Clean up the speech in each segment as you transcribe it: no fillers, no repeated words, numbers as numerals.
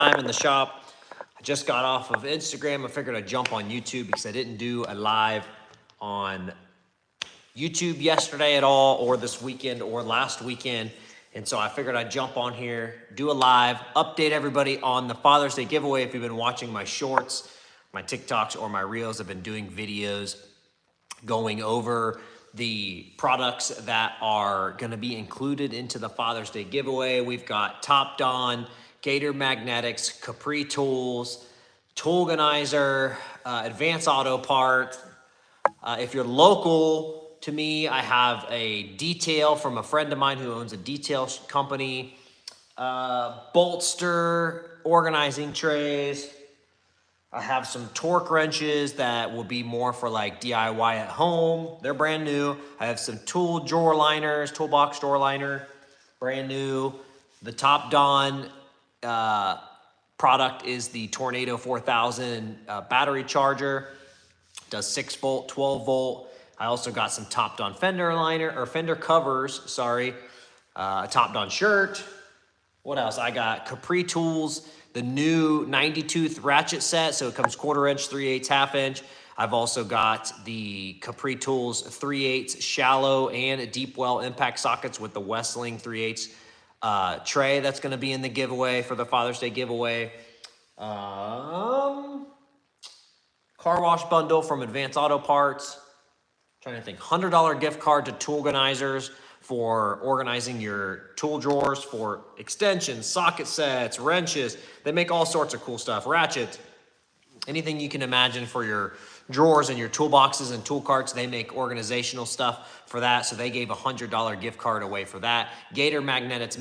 I'm in the shop. I just got off of Instagram. I figured I'd jump on YouTube because I didn't do a live on YouTube yesterday at all, or this weekend, or last weekend. And so I figured I'd jump on here, do a live, update everybody on the Father's Day giveaway. If you've been watching my shorts, my TikToks, or my Reels, I've been doing videos going over the products that are going to be included into the Father's Day giveaway. We've got Topdon, Gator Magnetics, Capri Tools, Toolganizer, Advanced Auto Parts. If you're local to me, I have a detail from a friend of mine who owns a detail company, bolster, organizing trays. I have some torque wrenches that will be more for like DIY at home. They're brand new. I have some tool drawer liners, toolbox drawer liner, brand new. The Topdon product is the Tornado 4000 battery charger. Does 6 volt, 12 volt. I also got some Topdon fender liner or fender covers, sorry. A Topdon shirt. What else? I got Capri Tools, the new 90-tooth ratchet set. So it comes 1/4 inch, 3/8, 1/2 inch. I've also got the Capri Tools 3/8 shallow and deep well impact sockets with the Westling 3/8 tray that's going to be in the giveaway for the Father's Day giveaway. Car wash bundle from Advanced Auto Parts. Trying to think, $100 gift card to Toolganizers for organizing your tool drawers for extensions, socket sets, wrenches. They make all sorts of cool stuff. Ratchets, anything you can imagine for your drawers and your toolboxes and tool carts. They make organizational stuff for that. So they gave a $100 gift card away for that. Gator Magnetic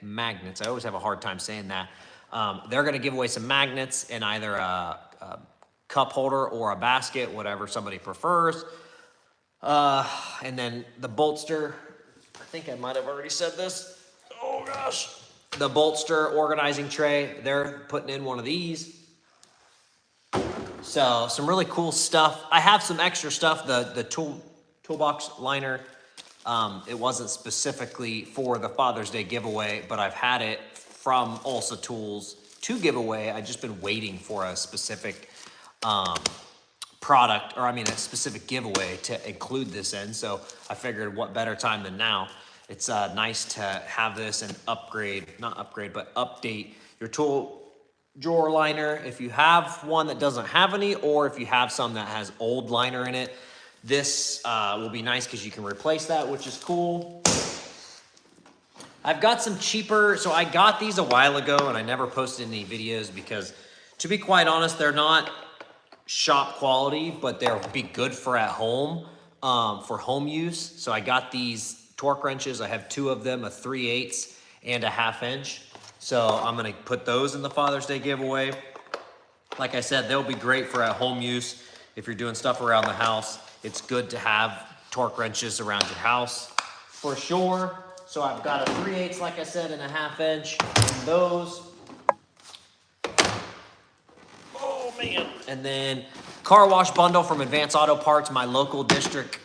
Magnets. I always have a hard time saying that. They're going to give away some magnets in either a cup holder or a basket, whatever somebody prefers. And then the bolster, I think I might have already said this. Oh gosh. The bolster organizing tray, they're putting in one of these. So some really cool stuff. I have some extra stuff. The toolbox liner, it wasn't specifically for the Father's Day giveaway, but I've had it from Ulsa Tools to give away. I've just been waiting for a specific product, or I mean a specific giveaway to include this in. So I figured what better time than now. It's nice to have this and not upgrade, but update your tool drawer liner. If you have one that doesn't have any, or if you have some that has old liner in it, this will be nice because you can replace that, which is cool. I've got some cheaper, so I got these a while ago and I never posted any videos because, to be quite honest, they're not shop quality, but they'll be good for at home, for home use. So I got these torque wrenches. I have 2 of them, a 3/8 and a 1/2 inch. So I'm gonna put those in the Father's Day giveaway. Like I said, they'll be great for at home use. If you're doing stuff around the house, it's good to have torque wrenches around your house for sure. So I've got a 3/8, like I said, and a 1/2 inch. And those. Oh man. And then car wash bundle from Advanced Auto Parts. My local district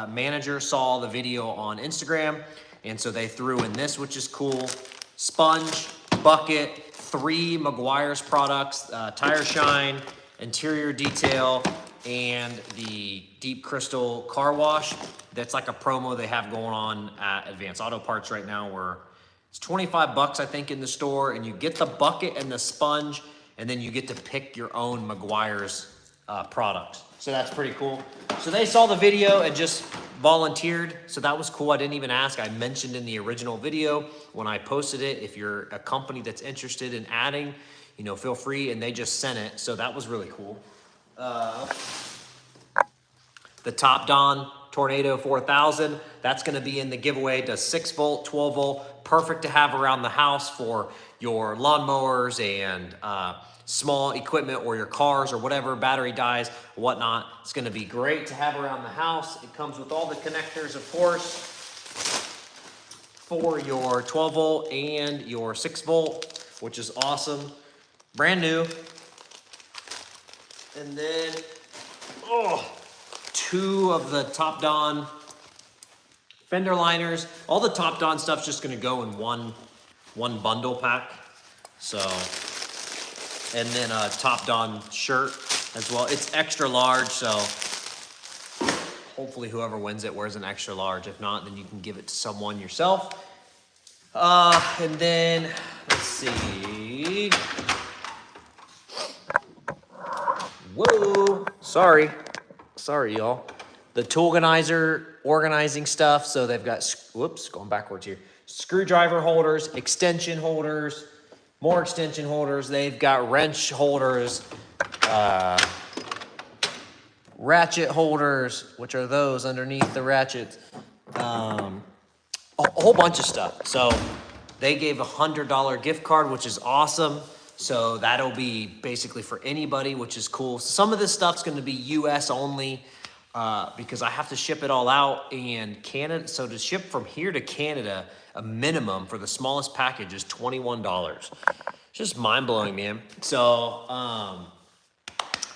manager saw the video on Instagram, and so they threw in this, which is cool. Sponge, bucket, 3 Meguiar's products, tire shine, interior detail, and the deep crystal car wash. That's like a promo they have going on at Advanced Auto Parts right now, where it's 25 bucks, I think, in the store, and you get the bucket and the sponge, and then you get to pick your own Meguiar's products. So that's pretty cool. So they saw the video and just volunteered. So that was cool. I didn't even ask. I mentioned in the original video when I posted it, if you're a company that's interested in adding, you know, feel free. And they just sent it. So that was really cool. The Topdon Tornado 4000, that's going to be in the giveaway. It does 6 volt, 12 volt. Perfect to have around the house for your lawnmowers and small equipment, or your cars or whatever, battery dies, whatnot. It's going to be great to have around the house. It comes with all the connectors, of course, for your 12 volt and your 6 volt, which is awesome. Brand new. And then, 2 of the Topdon fender liners. All the Topdon stuff's just going to go in one bundle pack. So, and then a Top Don shirt as well. It's extra large, so hopefully whoever wins it wears an extra large. If not, then you can give it to someone yourself. And then, let's see. Whoa, sorry, y'all. The Toolganizer organizing stuff. So they've got, whoops, going backwards here. Screwdriver holders, extension holders, more extension holders. They've got wrench holders, ratchet holders, which are those underneath the ratchets. A whole bunch of stuff. So they gave a $100 gift card, which is awesome. So that'll be basically for anybody, which is cool. Some of this stuff's going to be US only because I have to ship it all out, and Canada. So to ship from here to Canada, a minimum for the smallest package is $21. It's just mind blowing, man. So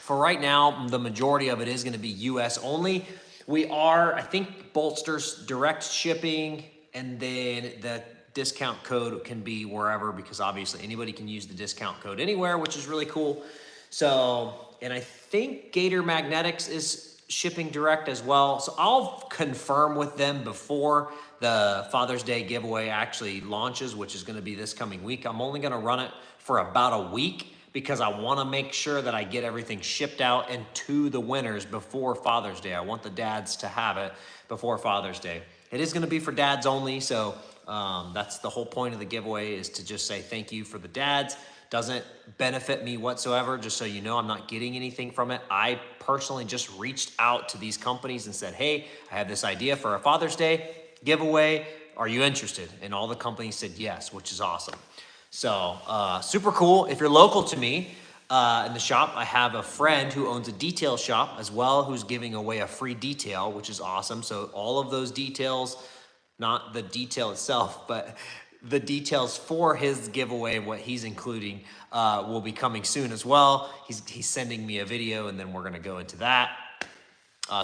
for right now, the majority of it is going to be US only. We are, I think, Bolster's direct shipping, and then the discount code can be wherever, because obviously anybody can use the discount code anywhere, which is really cool. So, and I think Gator Magnetics is shipping direct as well. So I'll confirm with them before the Father's Day giveaway actually launches, which is going to be this coming week. I'm only going to run it for about a week because I want to make sure that I get everything shipped out and to the winners before Father's Day. I want the dads to have it before Father's Day. It is going to be for dads only, so that's the whole point of the giveaway, is to just say thank you for the dads. Doesn't benefit me whatsoever, just so you know. I'm not getting anything from it. I personally just reached out to these companies and said, hey, I have this idea for a Father's Day giveaway. Are you interested? And all the companies said yes, which is awesome. So super cool. If you're local to me in the shop, I have a friend who owns a detail shop as well, who's giving away a free detail, which is awesome. So all of those details, not the detail itself, but the details for his giveaway, what he's including, will be coming soon as well. He's sending me a video, and then we're going to go into that.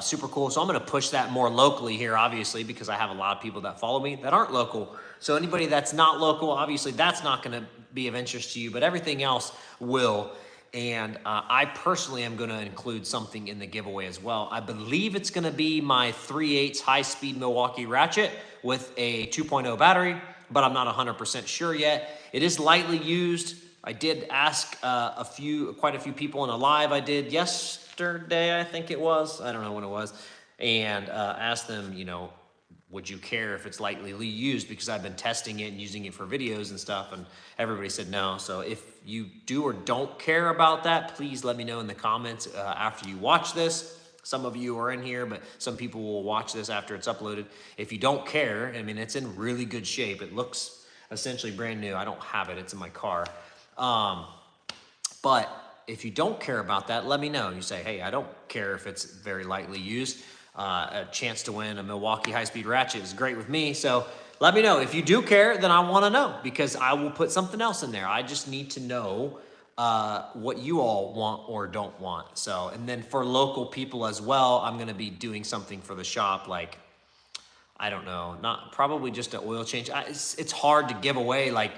Super cool. So I'm going to push that more locally here, obviously, because I have a lot of people that follow me that aren't local. So anybody that's not local, obviously that's not going to be of interest to you, but everything else will. And I personally am going to include something in the giveaway as well. I believe it's going to be my 3/8 high-speed Milwaukee ratchet with a 2.0 battery, but I'm not 100% sure yet. It is lightly used. I did ask quite a few people in a live I did yesterday, I think it was. I don't know when it was. And asked them, you know, would you care if it's lightly used? Because I've been testing it and using it for videos and stuff, and everybody said no. So if you do or don't care about that, please let me know in the comments after you watch this. Some of you are in here, but some people will watch this after it's uploaded. If you don't care, I mean, it's in really good shape. It looks essentially brand new. I don't have it. It's in my car. But if you don't care about that, let me know. You say, hey, I don't care if it's very lightly used. A chance to win a Milwaukee high-speed ratchet is great with me. So let me know. If you do care, then I want to know, because I will put something else in there. I just need to know what you all want or don't want. So, and then for local people as well, I'm going to be doing something for the shop, like, I don't know, not probably just an oil change. It's hard to give away like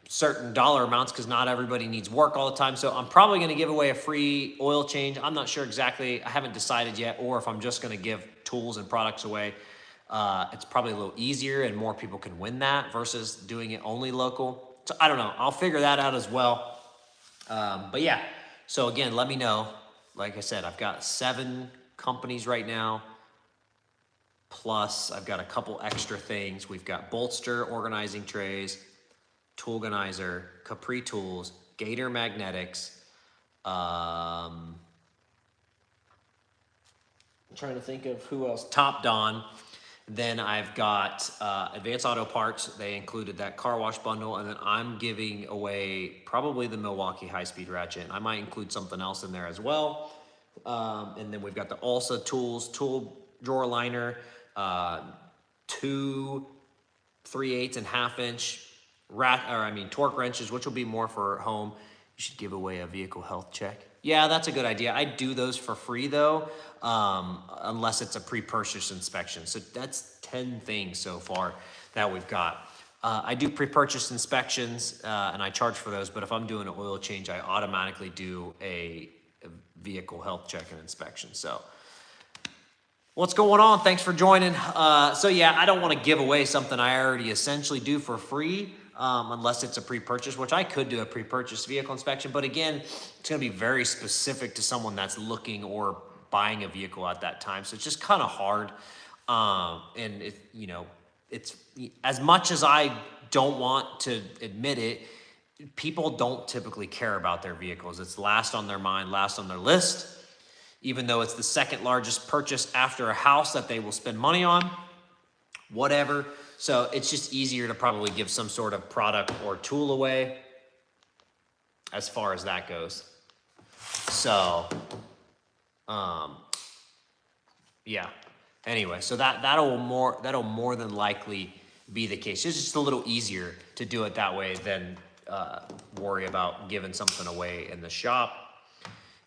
certain dollar amounts because not everybody needs work all the time. So I'm probably going to give away a free oil change. I'm not sure exactly. I haven't decided yet, or if I'm just going to give tools and products away. It's probably a little easier and more people can win that versus doing it only local. So I don't know. I'll figure that out as well. But yeah, so again, let me know. Like I said, I've got 7 companies right now. Plus I've got a couple extra things. We've got Bolster organizing trays, Toolganizer, Capri Tools, Gator Magnetics. I'm trying to think of who else. Top Don. Then I've got Advanced Auto Parts. They included that car wash bundle. And then I'm giving away probably the Milwaukee high-speed ratchet. I might include something else in there as well. And then we've got the Alsa Tools tool drawer liner, 2 3/8 and 1/2 inch torque wrenches, which will be more for home. You should give away a vehicle health check. Yeah, that's a good idea. I do those for free though, unless it's a pre-purchase inspection. So that's 10 things so far that we've got. I do pre-purchase inspections and I charge for those, but if I'm doing an oil change, I automatically do a vehicle health check and inspection. So what's going on? Thanks for joining. So yeah, I don't want to give away something I already essentially do for free, unless it's a pre-purchase, which I could do a pre-purchase vehicle inspection. But again, it's going to be very specific to someone that's looking or buying a vehicle at that time. So it's just kind of hard. And it's as much as I don't want to admit it, people don't typically care about their vehicles. It's last on their mind, last on their list, even though it's the second largest purchase after a house that they will spend money on, whatever. So it's just easier to probably give some sort of product or tool away as far as that goes. So, yeah. Anyway, so that'll more than likely be the case. It's just a little easier to do it that way than worry about giving something away in the shop.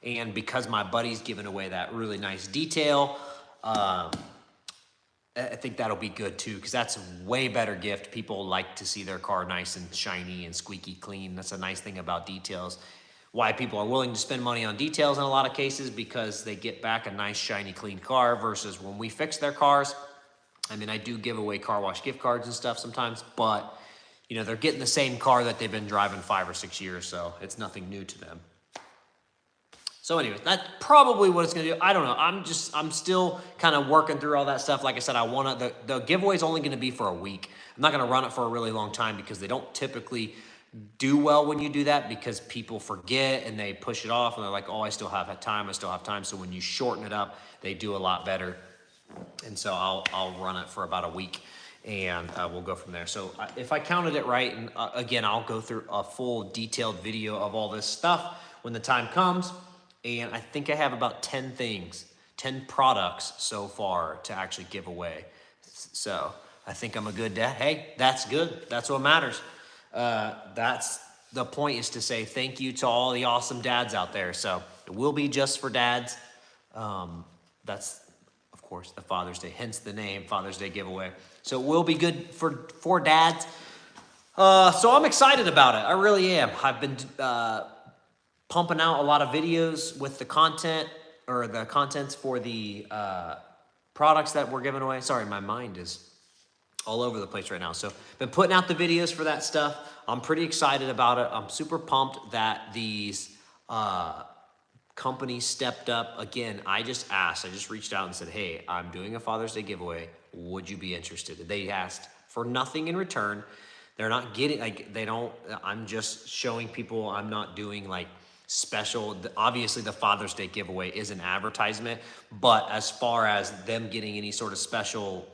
And because my buddy's giving away that really nice detail, I think that'll be good too, because that's a way better gift. People like to see their car nice and shiny and squeaky clean. That's a nice thing about details. Why people are willing to spend money on details in a lot of cases, because they get back a nice, shiny, clean car versus when we fix their cars. I mean, I do give away car wash gift cards and stuff sometimes, but they're getting the same car that they've been driving 5 or 6 years, so it's nothing new to them. So anyway, that's probably what it's gonna do. I don't know. I'm still kind of working through all that stuff. Like I said, the giveaway is only gonna be for a week. I'm not gonna run it for a really long time because they don't typically do well when you do that, because people forget and they push it off and they're like, oh, I still have time. So when you shorten it up, they do a lot better. And so I'll run it for about a week and we'll go from there. So if I counted it right, and again, I'll go through a full detailed video of all this stuff when the time comes. And I think I have about 10 products so far to actually give away. So I think I'm a good dad. Hey, that's good. That's what matters. That's the point, is to say thank you to all the awesome dads out there. So it will be just for dads. That's, of course, the Father's Day, hence the name, Father's Day giveaway. So it will be good for dads. So I'm excited about it. I really am. I've been pumping out a lot of videos with the content, or the contents for the products that we're giving away. Sorry, my mind is all over the place right now. So been putting out the videos for that stuff. I'm pretty excited about it. I'm super pumped that these companies stepped up. Again, I just reached out and said, hey, I'm doing a Father's Day giveaway. Would you be interested? They asked for nothing in return. They're not getting, I'm just showing people I'm not doing special. Obviously the Father's Day giveaway is an advertisement, but as far as them getting any sort of special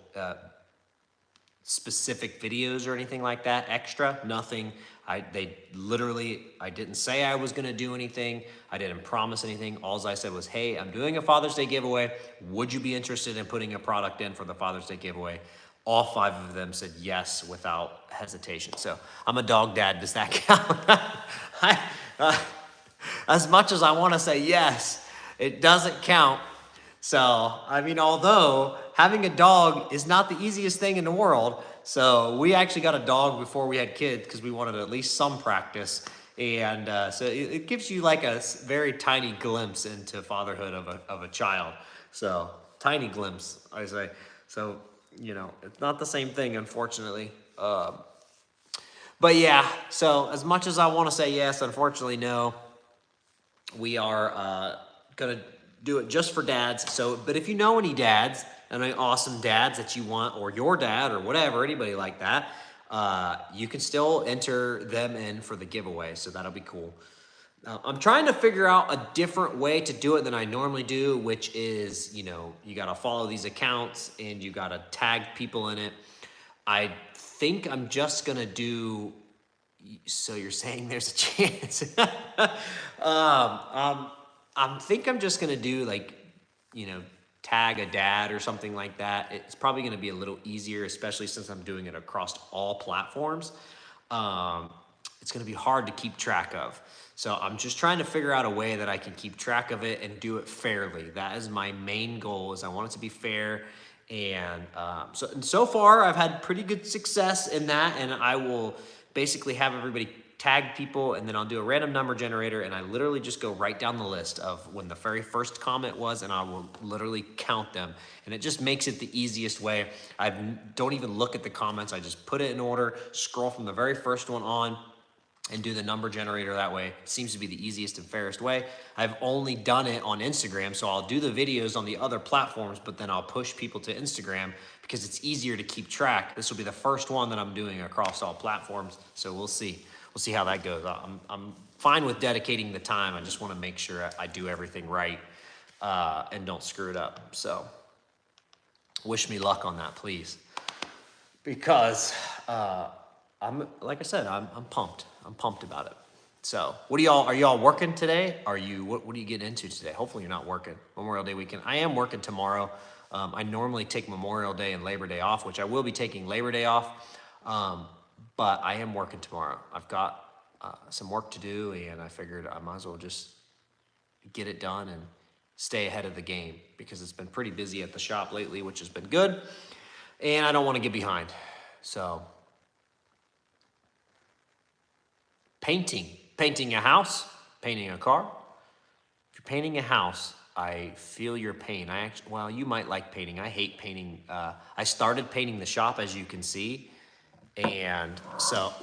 specific videos or anything like that, extra, nothing. I didn't say I was gonna do anything. I didn't promise anything. All I said was, hey, I'm doing a Father's Day giveaway. Would you be interested in putting a product in for the Father's Day giveaway? All 5 of them said yes without hesitation. So I'm a dog dad. Does that count? As much as I want to say yes, it doesn't count. So, although having a dog is not the easiest thing in the world, so we actually got a dog before we had kids because we wanted at least some practice. And so it gives you a very tiny glimpse into fatherhood of a child. So, tiny glimpse, I say. So, it's not the same thing, unfortunately. But yeah, so as much as I want to say yes, unfortunately, no. We are going to do it just for dads. So, but if you know any dads, any awesome dads that you want, or your dad or whatever, anybody like that, you can still enter them in for the giveaway. So that'll be cool. I'm trying to figure out a different way to do it than I normally do, which is, you got to follow these accounts and you got to tag people in it. I think I'm just going to do... So you're saying there's a chance? I think I'm just gonna do tag a dad or something like that. It's probably gonna be a little easier, especially since I'm doing it across all platforms. It's gonna be hard to keep track of. So I'm just trying to figure out a way that I can keep track of it and do it fairly. That is my main goal, is I want it to be fair And so far, I've had pretty good success in that. And I will basically have everybody tag people, and then I'll do a random number generator, and I literally just go right down the list of when the very first comment was, and I will literally count them. And it just makes it the easiest way. I don't even look at the comments. I just put it in order, scroll from the very first one on, and do the number generator that way. It seems to be the easiest and fairest way. I've only done it on Instagram, so I'll do the videos on the other platforms, but then I'll push people to Instagram because it's easier to keep track. This will be the first one that I'm doing across all platforms, so we'll see. We'll see how that goes. I'm fine with dedicating the time. I just want to make sure I do everything right and don't screw it up. So wish me luck on that, please, because I'm, like I said, I'm pumped. I'm pumped about it. So what are y'all working today? What are you getting into today? Hopefully you're not working. Memorial Day weekend. I am working tomorrow. I normally take Memorial Day and Labor Day off, which I will be taking Labor Day off. But I am working tomorrow. I've got some work to do, and I figured I might as well just get it done and stay ahead of the game because it's been pretty busy at the shop lately, which has been good. And I don't want to get behind. So painting a house, painting a car. If you're painting a house, I feel your pain. Well, you might like painting. I hate painting. I started painting the shop, as you can see. And so,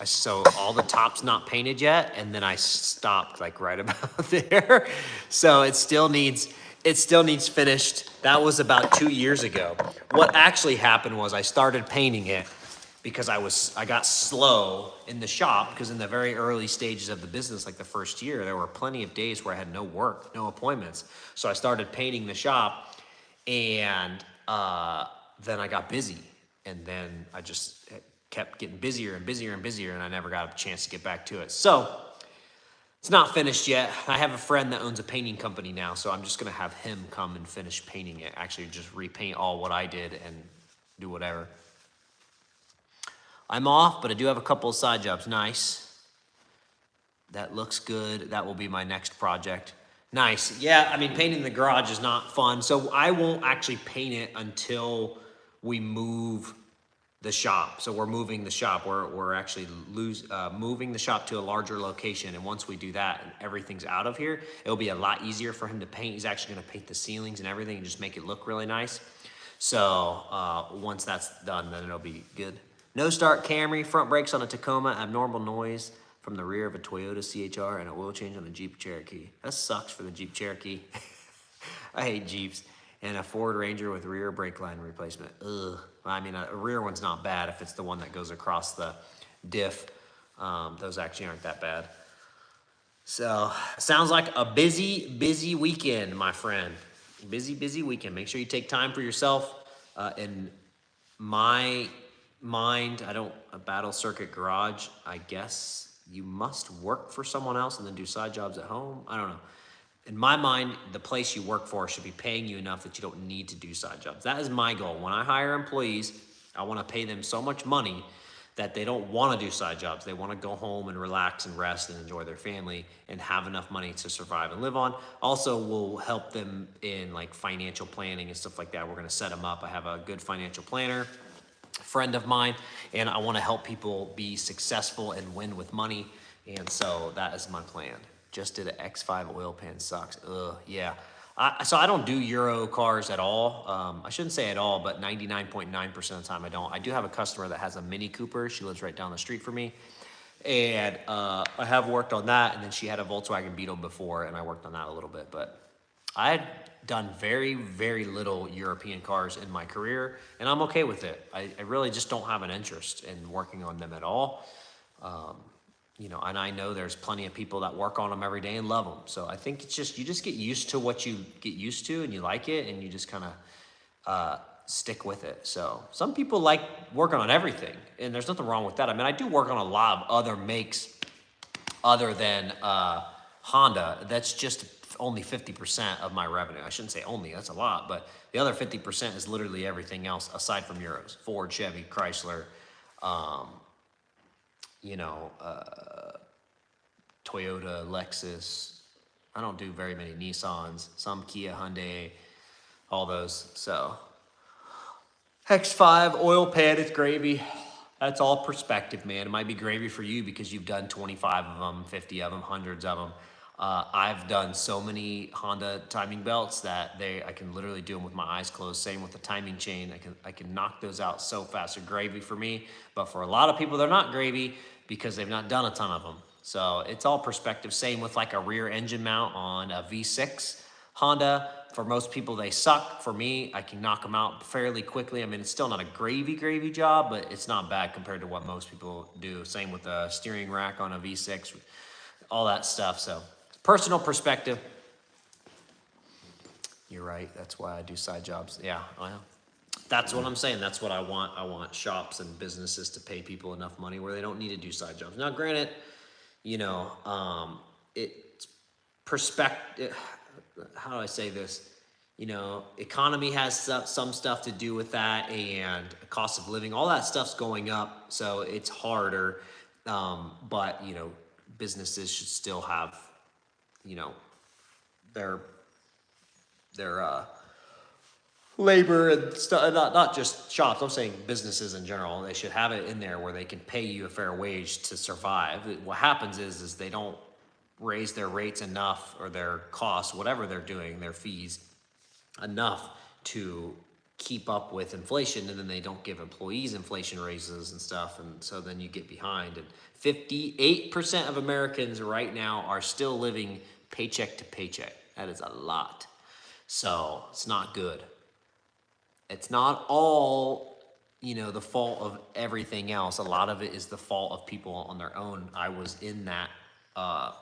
so all the top's not painted yet, and then I stopped like right about there. So it still needs finished. That was about 2 years ago. What actually happened was I started painting it because I got slow in the shop, because in the very early stages of the business, like the first year, there were plenty of days where I had no work, no appointments. So I started painting the shop, and then I got busy. And then I just kept getting busier and busier and busier, and I never got a chance to get back to it. So it's not finished yet. I have a friend that owns a painting company now, so I'm just gonna have him come and finish painting it. Actually, just repaint all what I did and do whatever. I'm off, but I do have a couple of side jobs. Nice. That looks good. That will be my next project. Nice. Yeah, I mean, painting the garage is not fun, so I won't actually paint it until we move the shop. So we're moving the shop. We're actually moving the shop to a larger location. And once we do that and everything's out of here, it'll be a lot easier for him to paint. He's actually gonna paint the ceilings and everything and just make it look really nice. So once that's done, then it'll be good. No start Camry, front brakes on a Tacoma, abnormal noise from the rear of a Toyota CHR, and an oil change on a Jeep Cherokee. That sucks for the Jeep Cherokee. I hate Jeeps. And a Ford Ranger with rear brake line replacement. Ugh. I mean, a rear one's not bad if it's the one that goes across the diff. Those actually aren't that bad. So, sounds like a busy weekend, my friend. Busy weekend. Make sure you take time for yourself. In my mind, a battle circuit garage, I guess you must work for someone else and then do side jobs at home. I don't know. In my mind, the place you work for should be paying you enough that you don't need to do side jobs. That is my goal. When I hire employees, I want to pay them so much money that they don't want to do side jobs. They want to go home and relax and rest and enjoy their family and have enough money to survive and live on. Also, we'll help them in like financial planning and stuff like that. We're going to set them up. I have a good financial planner, a friend of mine, and I want to help people be successful and win with money. And so that is my plan. Just did an X5 oil pan, sucks. Ugh, yeah. So I don't do Euro cars at all. I shouldn't say at all, but 99.9% of the time I don't. I do have a customer that has a Mini Cooper. She lives right down the street from me. And I have worked on that. And then she had a Volkswagen Beetle before, and I worked on that a little bit. But I had done very, very little European cars in my career, and I'm okay with it. I really just don't have an interest in working on them at all. You know, and I know there's plenty of people that work on them every day and love them. So I think it's just, you just get used to what you get used to and you like it and you just kind of stick with it. So some people like working on everything, and there's nothing wrong with that. I mean, I do work on a lot of other makes other than Honda. That's just only 50% of my revenue. I shouldn't say only, that's a lot, but the other 50% is literally everything else aside from Euros. Ford, Chevy, Chrysler, you know, Toyota, Lexus. I don't do very many Nissans, some Kia, Hyundai, all those. So X5 oil pan, it's gravy. That's all perspective, man. It might be gravy for you because you've done 25 of them, 50 of them, hundreds of them. I've done so many Honda timing belts that I can literally do them with my eyes closed. Same with the timing chain. I can knock those out so fast. They're gravy for me, but for a lot of people, they're not gravy because they've not done a ton of them. So it's all perspective. Same with like a rear engine mount on a V6 Honda. For most people, they suck. For me, I can knock them out fairly quickly. I mean, it's still not a gravy job, but it's not bad compared to what most people do. Same with the steering rack on a V6, all that stuff. So personal perspective. You're right. That's why I do side jobs. Yeah, well, that's what I'm saying. That's what I want. I want shops and businesses to pay people enough money where they don't need to do side jobs. Now, granted, you know, it's perspective. How do I say this? You know, economy has some stuff to do with that, and cost of living, all that stuff's going up, so it's harder. But you know, businesses should still have, you know, their labor and stuff. Not just shops. I'm saying businesses in general. They should have it in there where they can pay you a fair wage to survive. What happens is they don't raise their rates enough, or their costs, whatever they're doing, their fees, enough to keep up with inflation, and then they don't give employees inflation raises and stuff, and so then you get behind. And 58% of Americans right now are still living paycheck to paycheck. That is a lot. So it's not good. It's not all, you know, the fault of everything else. A lot of it is the fault of people on their own. I was in that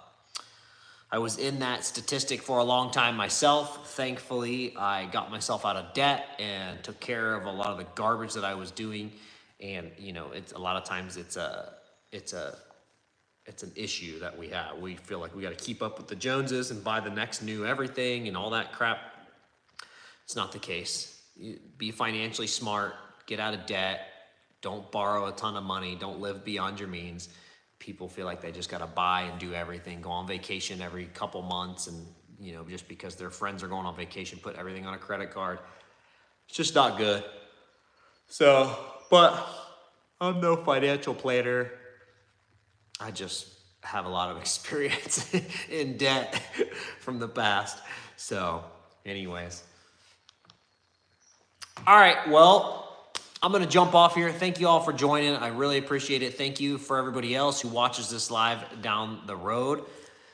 statistic for a long time myself. Thankfully, I got myself out of debt and took care of a lot of the garbage that I was doing. And you know, it's a lot of times it's an issue that we have. We feel like we got to keep up with the Joneses and buy the next new everything and all that crap. It's not the case. Be financially smart, get out of debt, don't borrow a ton of money, don't live beyond your means. People feel like they just got to buy and do everything, go on vacation every couple months, and you know, just because their friends are going on vacation, put everything on a credit card. It's just not good. So, but I'm no financial planner. I just have a lot of experience in debt from the past. So, anyways. All right, well, I'm going to jump off here. Thank you all for joining. I really appreciate it. Thank you for everybody else who watches this live down the road.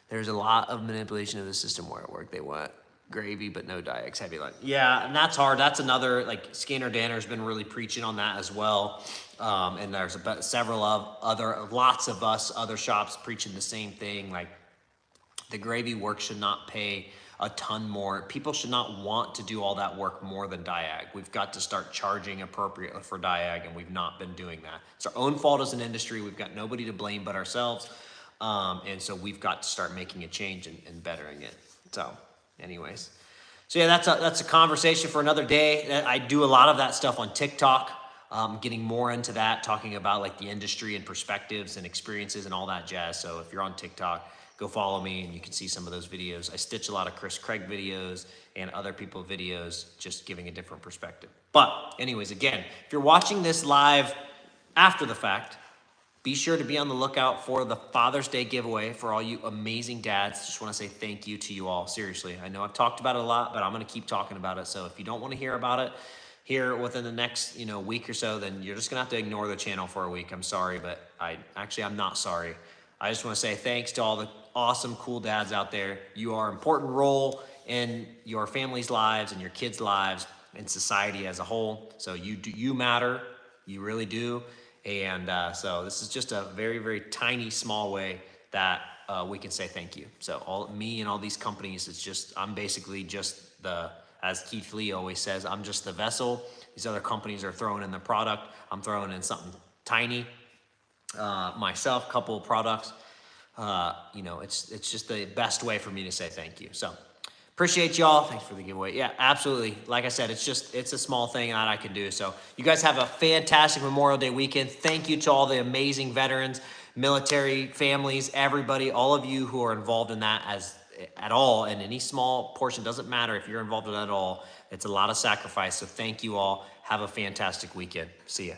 There's a lot of manipulation of the system where at work they want gravy but no Diax heavy line. Yeah, and that's hard. That's another, like, Scanner Danner's been really preaching on that as well. And there's several of lots of us, other shops preaching the same thing. Like, the gravy work should not pay a ton more. People should not want to do all that work more than Diag. We've got to start charging appropriately for Diag, and we've not been doing that. It's our own fault as an industry. We've got nobody to blame but ourselves. And so we've got to start making a change and bettering it. So anyways, so yeah, that's a conversation for another day. I do a lot of that stuff on TikTok. Getting more into that, talking about like the industry and perspectives and experiences and all that jazz. So if you're on TikTok, go follow me and you can see some of those videos. I stitch a lot of Chris Craig videos and other people's videos, just giving a different perspective. But anyways, again, if you're watching this live after the fact, be sure to be on the lookout for the Father's Day giveaway for all you amazing dads. Just want to say thank you to you all. Seriously, I know I've talked about it a lot, but I'm going to keep talking about it. So if you don't want to hear about it here within the next, week or so, then you're just going to have to ignore the channel for a week. I'm sorry, but I'm not sorry. I just want to say thanks to all the awesome, cool dads out there. You are an important role in your family's lives and your kids' lives and society as a whole. So you matter. You really do. And so this is just a very, very tiny, small way that we can say thank you. So me and all these companies, I'm basically just as Keith Lee always says, I'm just the vessel. These other companies are throwing in the product. I'm throwing in something tiny. Myself, couple of products. It's just the best way for me to say thank you. So appreciate y'all. Thanks for the giveaway. Yeah, absolutely. Like I said, it's a small thing that I can do. So you guys have a fantastic Memorial Day weekend. Thank you to all the amazing veterans, military families, everybody, all of you who are involved in that at all, and any small portion, doesn't matter if you're involved in that at all. It's a lot of sacrifice. So thank you all. Have a fantastic weekend. See ya.